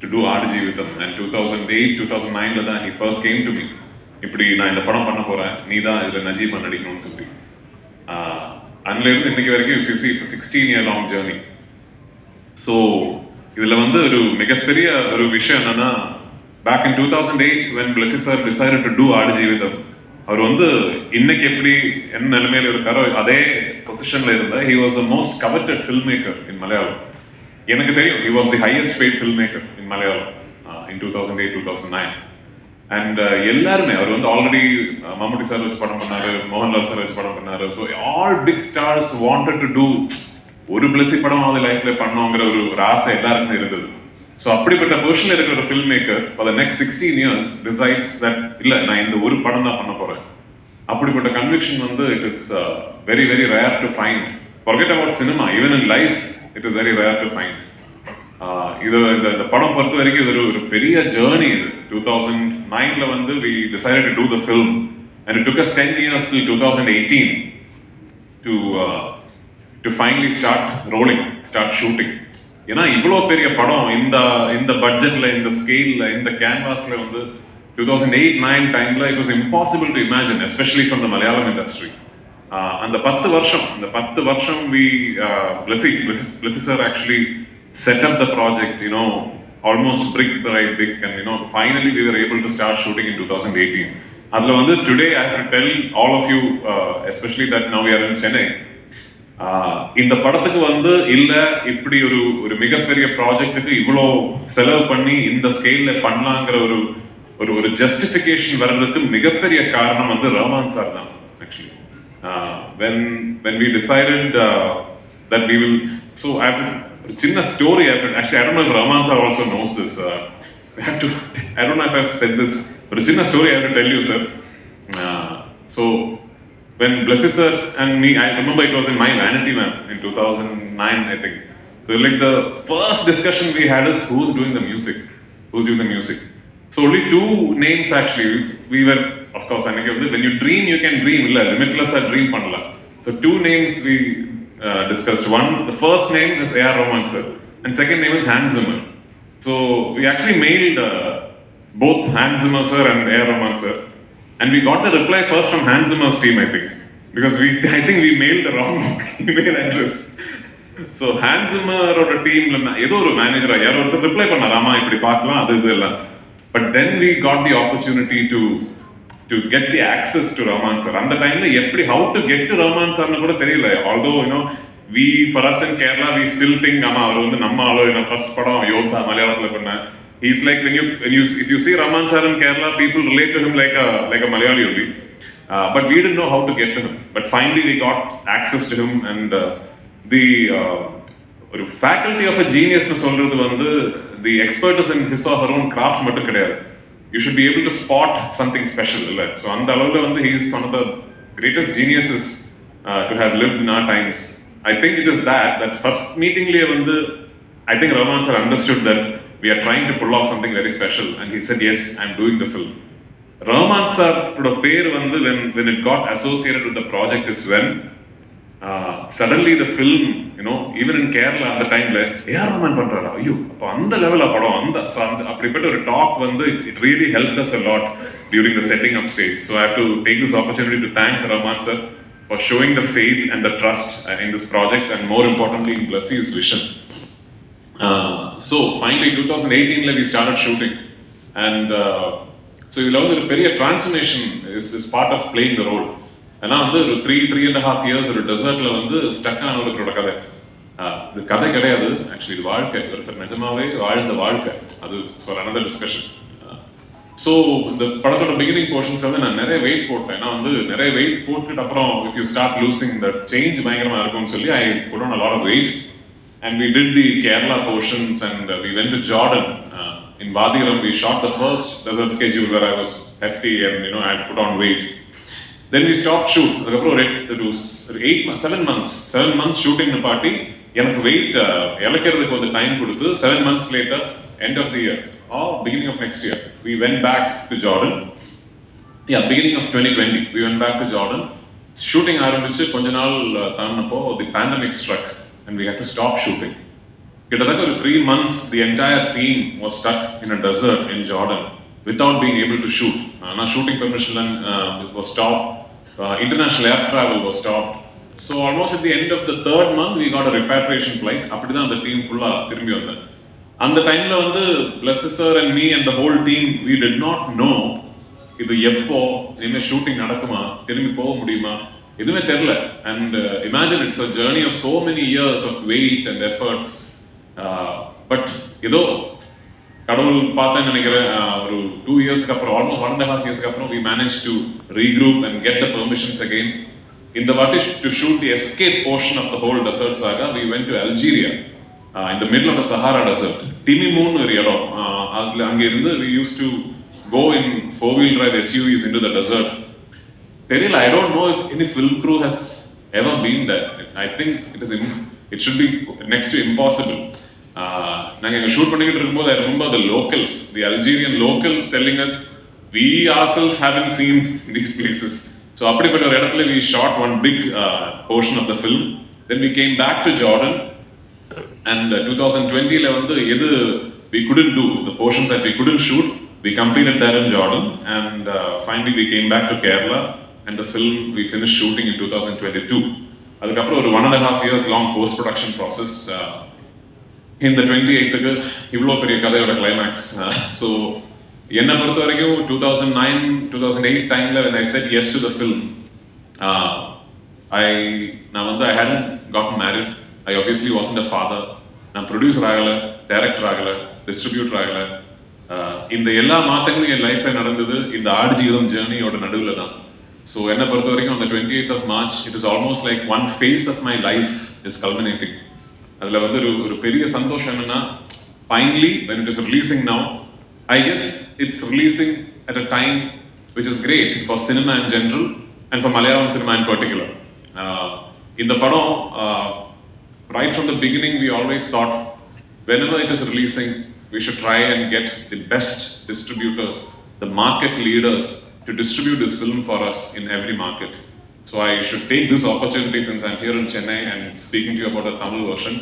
to do RG with him. And 2008, 2009 தான் he first came to me. இப்படி நான் இந்த படம் பண்ண போறேன், நீ தான் இதில் நஜீப் நடிக்கணும்னு சொல்லி. அன்னிலிருந்து இன்னைக்கு வரைக்கும் if you see it's a 16-year long journey. So இதில் வந்து ஒரு மிகப்பெரிய ஒரு விஷயம் என்னன்னா, back in 2008 when Blessy sir decided to do RG with him, அவர் வந்து இன்னைக்கு எப்படி என்ன நிலைமையில இருக்காரோ அதே பொசிஷன்ல இருந்தா he was the most coveted filmmaker in Malayalam. எனக்கு தெரியும் he was the highest paid filmmaker in Malayalam in 2008-2009. And எல்லாருமே அவர் வந்து ஆல்ரெடி மம்முட்டி சார் வச்சு படம் பண்ணாரு, மோகன்லால் சார் வச்சு படம் பண்ணாரு. So all big stars wanted to do ஒரு Blessy படம் அது லைஃப்ல பண்ணோங்கிற ஒரு ஆசை எல்லாருக்குமே இருந்தது. ஸோ அப்படிப்பட்ட பொசிஷன்ல இருக்கிற ஒரு film maker for the next 16 years decides that இல்லை நான் இந்த ஒரு படம் தான் பண்ண போறேன். அப்படிப்பட்ட கன்விக்ஷன் வந்து it is very very rare to find. Forget about cinema, even in life it is very rare to find. இது இந்த படம் பொறுத்த வரைக்கும் இது ஒரு பெரிய ஜேர்னி. இது 2009 வந்து we decided to do the film and it took us 10 years till 2018 to finally start rolling, start shooting. ஏன்னா இவ்வளோ பெரிய படம் இந்த பட்ஜெட்ல, இந்த ஸ்கேல்ல, இந்த கேன்வாஸ்ல வந்து 2008-9 டைம்ல it was impossible to imagine, especially from the Malayalam industry. அந்த 10 வருஷம் we Blessy sir actually set up the project, almost brick by brick, and finally we were able to start shooting in 2018. அதுல வந்து today I have to tell all of you, especially that now we are in Chennai, இந்த படத்துக்கு வந்து இல்ல இப்படி ஒரு மிகப்பெரிய ப்ராஜெக்ட்டுக்கு இவ்வளோ செலவு பண்ணி இந்த ஸ்கேல்ல பண்ணலாங்கிற ஒரு ஜஸ்டிஃபிகேஷன் வர்றதுக்கு மிகப்பெரிய காரணம் வந்து ரஹ்மான் சார் தான். Actually when we decided that we will, so I have a சின்ன story. Actually I don't know if Rahman sir also knows this. I don't know if I've said this, but a சின்ன story I have to tell you, sir. So when Blessy sir and me, I remember it was in my vanity man in 2009, I think. So like the first discussion we had is who's doing the music. So only two names actually. We were, of course, when you dream, you can dream. Limitless dream panla. So two names we discussed. One, the first name is A.R. Rahman sir, and second name is Hans Zimmer. So we actually mailed both Hans Zimmer sir and A.R. Rahman sir. And we got the reply first from Hans Zimmer's team, I think, because I think we mailed the wrong email address. So Hans Zimmer or a team, ஏதோ ஒரு மேனேஜரா யாரோ ஒருத்தர் reply பண்ணாராமா இப்படி பார்க்கலாம் அது இதெல்லாம். But then we got the opportunity to get the access to Rahman sir. அந்த டைம்ல எப்படி how to get to Rahman sir னு கூட தெரியல. Although we for us in Kerala we still think அவர் வந்து நம்ம ஆளு, ஃபர்ஸ்ட் படம் யோதா மலையாளத்துல பண்ண. He's like when you if you see Rahman sir in Kerala, people relate to him like a Malayali only. But we didn't know how to get to him. But finally we got access to him, and the faculty of a genius nu solradhu vandu the expertise in his or her own craft mattum kediyadu. You should be able to spot something special, illa. So and alavula vandu he is one of the greatest geniuses to have lived in our times. I think it is that first meeting liye vandu I think Rahman sir understood that we are trying to pull off something very special, and he said yes, I'm doing the film. Rahman sir oda per vandu when it got associated with the project is when suddenly the film, even in Kerala at the time la A.R. Rahman பண்றாரா, ஐயோ அப்ப அந்த லெவல்ல படம் அந்த so அப்படிப்பட்ட ஒரு talk வந்து it really helped us a lot during the setting up stage. So I have to take this opportunity to thank Rahman sir for showing the faith and the trust in this project, and more importantly in Blessy's vision. So finally 2018 we started shooting, and so இதுல வந்து ஒரு பெரிய transformation is part of playing the role. ஏன்னா வந்து ஒரு 3.5 years ஒரு டெசர்ட்ல வந்து stuck ஆன ஒருத்தரோட கதை. இது கதை கிடையாது, ஆக்சுவலி இது வாழ்க்கை, ஒருத்தர் நிஜமாவே வாழ்ந்த வாழ்க்கை. அது ஃபார் another discussion. ஸோ இந்த படத்தோட பிகினிங் போர்ஷன்ஸ்ல வந்து நான் நிறைய வெயிட் போட்டேன். ஏன்னா வந்து நிறைய வெயிட் போட்டுட்டு அப்புறம் if you start losing the change பயங்கரமா இருக்கும்னு சொல்லி I put on a lot of weight. And we did the Kerala portions, and we went to Jordan. In Vadiram, we shot the first desert schedule where I was hefty and I had put on weight. Then we stopped shoot. It was 7 months shooting the party. எனக்கு weight இழக்கிறதுக்கு வந்து time கொடுத்து 7 months later, end of the year or beginning of next year, we went back to Jordan. Beginning of 2020, we went back to Jordan. Shooting ஆரம்பிச்சு கொஞ்ச நாள் தாண்டப்போ the pandemic struck. And we had to stop shooting. கிட்டத்தட்ட ஒரு 3 months the entire team was stuck in a desert in Jordan without being able to shoot. Now shooting permission was stopped, international air travel was stopped. So almost at the end of the 3rd month we got a repatriation flight. அப்படிதான் அந்த team ஃபுல்லா திரும்பி வந்தேன். அந்த டைம்ல வந்து Blessy sir and me and the whole team, we did not know இது எப்போ இனிமே ஷூட்டிங் நடக்குமா, திரும்பி போக முடியுமா, எதுவுமே தெரியல. And imagine it's a journey of so many years of wait and effort. But ஏதோ கடவுள் பார்த்தேன்னு நினைக்கிறேன். ஒரு 2 yearsக்கு அப்புறம், ஆல்மோஸ்ட் 1.5 yearsக்கு அப்புறம் we managed to regroup and get the permissions again. In the வாட்டி to shoot the escape portion of the whole desert saga, we went to Algeria, in the middle of the Sahara desert. Timimoun ஒரு இடம், அதுல அங்க இருந்து we used to go in 4-wheel drive SUVs into the desert. தெரியல, I don't know if any film crew has ever been there. I think it should be next to impossible. நாங்கள் எங்கள் shoot பண்ணிக்கிட்டு இருக்கும்போது I remember the locals, the Algerian locals telling us we ourselves haven't seen these places. So அப்படிப்பட்ட ஒரு இடத்துல we shot one big portion of the film. Then we came back to Jordan and 2020ல வந்து எது we couldn't do, the portions that we couldn't shoot, we completed that in Jordan and finally we came back to Kerala and the film we finished shooting in 2022. அதுக்கப்புறம் ஒரு 1.5 years long post production process. இந்த 28க்கு இவ்வளோ பெரிய கதையோட climax. So என்னை பொறுத்த வரைக்கும் 2009-2008 டைமில் when I said yes to the film, நான் வந்து I hadn't gotten married, I obviously wasn't a father, நான் ப்ரொடியூசர் ஆகலை, டைரக்டர் ஆகலை, டிஸ்ட்ரிபியூட்டர் ஆகலை. இந்த எல்லா மாற்றங்களும் என் லைஃப்பில் நடந்தது இந்த ஆடு ஜீவிதம் ஜேர்னியோட நடுவில் தான். ஸோ என்னை பொறுத்த வரைக்கும் அந்த 28th of March, it is almost like one phase of my life is culminating. அதில் வந்து ஒரு பெரிய சந்தோஷம் என்னன்னா, finally when it is releasing now, I guess it's releasing at a time which is great for cinema in general and for Malayalam cinema in particular. இந்த படம், right from the beginning we always thought whenever it is releasing we should try and get the best distributors, the market leaders to distribute this film for us in every market. So I should take this opportunity since I'm here in Chennai and speaking to you about the Tamil version.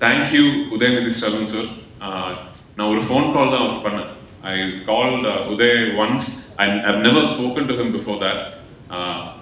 Thank you, Udayanithi Stalin sir. Now a phone call da panna. I called Uday once and I've never spoken to him before that.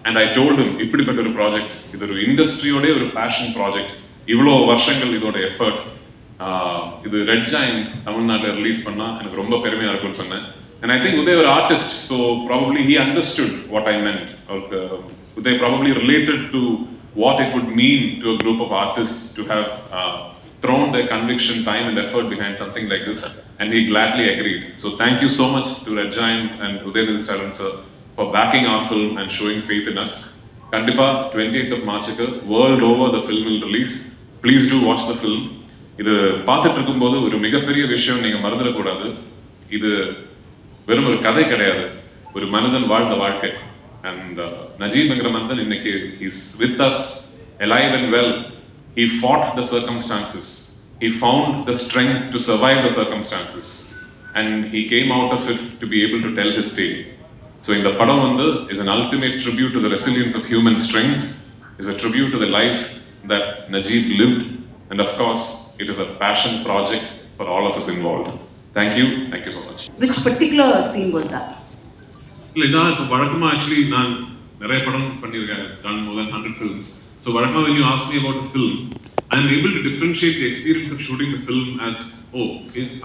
And I told him, இப்படிப்பட்ட ஒரு project, இது ஒரு இண்டஸ்ட்ரியோட ஒரு fashion project, இவ்வளோ வருஷங்கள் இதோட effort, இது red joint தமிழ்நாட்டில் ரிலீஸ் பண்ணா எனக்கு ரொம்ப பெருமையாக இருக்கும்னு சொன்னேன். And I think Uday was an artist, so probably he understood what I meant. Uday probably related to what it would mean to a group of artists to have thrown their conviction, time and effort behind something like this, and he gladly agreed. So thank you so much to Red Giant and Udayanithi Stalin sir for backing our film and showing faith in us. Kandipa 28th of March world over the film will release. Please do watch the film. இது பார்த்துட்டு இருக்கும்போது ஒரு மிகப்பெரிய விஷயம் நீங்கள் மறந்துடக்கூடாது. இது வெறும் ஒரு கதை கிடையாது, ஒரு மனிதன் வாழ்ந்த வாழ்க்கை. And நஜீப்ங்கிற மனிதன் இன்னைக்கு he's with us, alive and well. He fought the circumstances, he found the strength to survive the circumstances, and he came out of it to be able to tell his tale. So in the padam vandu is an ultimate tribute to the resilience of human strength, is a tribute to the life that Najeeb lived, and of course it is a passion project for all of us involved. Thank you so much. Which particular scene was that? இல்ல, இப்போ வழக்கமா actually நான் நிறைய படம் பண்ணியிருக்கேன், done more than 100 films. So வழக்கமா when you ask me about a film, I am able to differentiate the experience of shooting the film as,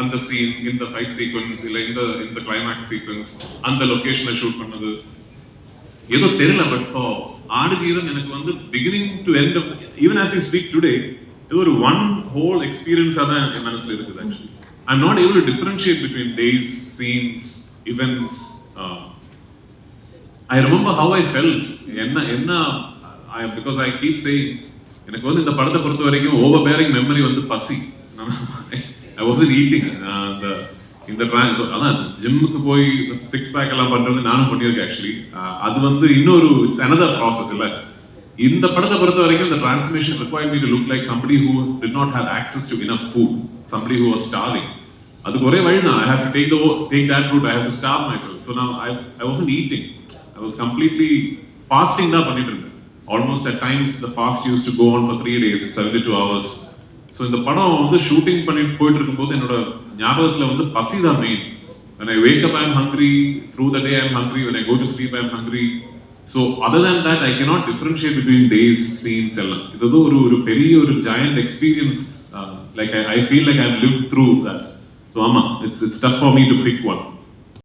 on the scene, in the fight sequence, இல்ல in the climax sequence, அந்த லொகேஷன்ல shoot பண்ணது ஏதோ தெரியல. But ஆடு ஜீவிதம் எனக்கு வந்து beginning to end of, even as we speak today, இது ஒரு one whole experience தான் என் மனசுல இருக்குது. Actually I'm not able to differentiate between days, scenes, events. I remember how I felt. Because I keep saying, எனக்கு வந்து இந்த படத்தை பொறுத்த வரைக்கும் overbearing memory வந்து பசி. I wasn't eating. இந்த அதான் ஜிம்முக்கு போய் 6 pack எல்லாம் பண்றது நானும் பண்ணியிருக்கேன் ஆக்சுவலி. அது வந்து இன்னொரு இட்ஸ் another process இல்ல. இந்த படத்தை பொறுத்த வரைக்கும் the transformation required me to look like somebody who did not have access to enough food, somebody who was starving. அதுக்கு ஒரே வழி தான், I have to take that route, I have to starve myself. So now I wasn't eating, I was completely fasting தான் பண்ணிட்டு இருந்தேன். Almost at times the fast used to go on for 3 days, 72 hours. So இந்த படம் வந்து shooting பண்ணிட்டு போயிட்டு இருக்கும்போது என்னோட ஞாபகத்துல வந்து பசி தான் main. When I wake up, I am hungry. Through the day, I am hungry. When I go to sleep, I am hungry. So other than that, I cannot differentiate between days, scenes, எல்லாம். இது ஒரு பெரிய ஒரு giant experience. Like I feel like I've lived through that. So ஆமா, it's tough for me to pick one.